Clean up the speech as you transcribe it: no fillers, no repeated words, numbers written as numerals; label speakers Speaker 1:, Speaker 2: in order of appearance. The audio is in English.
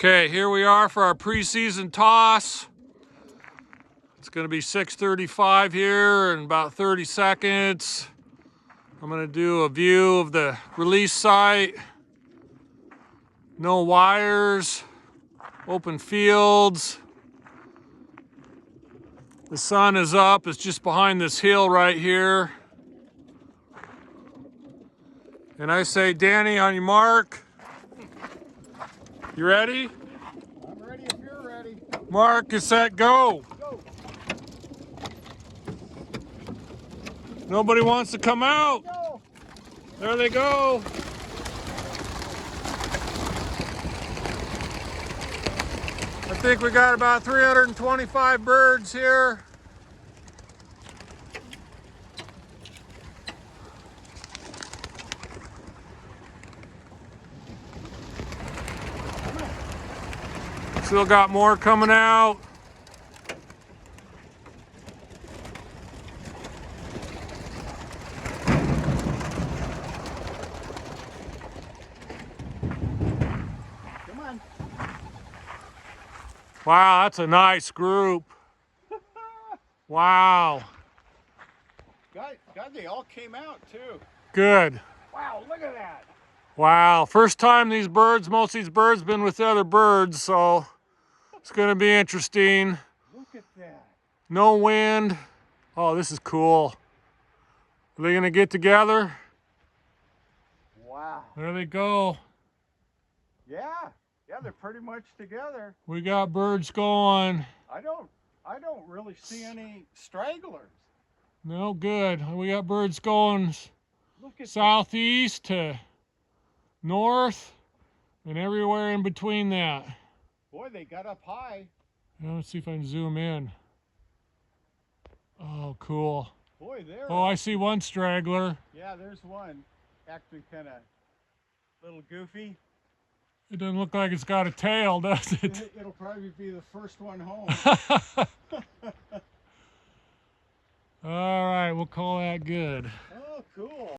Speaker 1: Okay, here we are for our preseason toss. It's going to be 6:35 here in about 30 seconds. I'm going to do a view of the release site. No wires, open fields. The sun is up. It's just behind this hill right here. And I say, Danny, on your mark. You ready?
Speaker 2: I'm ready if you're ready.
Speaker 1: Mark, get set, go.
Speaker 2: Go.
Speaker 1: Nobody wants to come out.
Speaker 2: Go.
Speaker 1: There they go. I think we got about 325 birds here. Still got more coming out.
Speaker 2: Come on.
Speaker 1: Wow, that's a nice group. Wow.
Speaker 2: God, they all came out too.
Speaker 1: Good.
Speaker 2: Wow, look at that.
Speaker 1: Wow, first time most of these birds been with the other birds, so it's gonna be interesting.
Speaker 2: Look at that.
Speaker 1: No wind. Oh, this is cool. Are they gonna get together?
Speaker 2: Wow.
Speaker 1: There they go.
Speaker 2: Yeah, they're pretty much together.
Speaker 1: We got birds going.
Speaker 2: I don't really see any stragglers.
Speaker 1: No, good. We got birds going
Speaker 2: Look at
Speaker 1: southeast to north and everywhere in between that.
Speaker 2: that. Boy, they got up high.
Speaker 1: Now, let's see if I can zoom in. Oh, cool.
Speaker 2: Boy, there.
Speaker 1: Oh, I see one straggler.
Speaker 2: Yeah, there's one. Acting kind of little goofy.
Speaker 1: It doesn't look like it's got a tail, does it?
Speaker 2: It'll probably be the first one home.
Speaker 1: All right, we'll call that good.
Speaker 2: Oh, cool.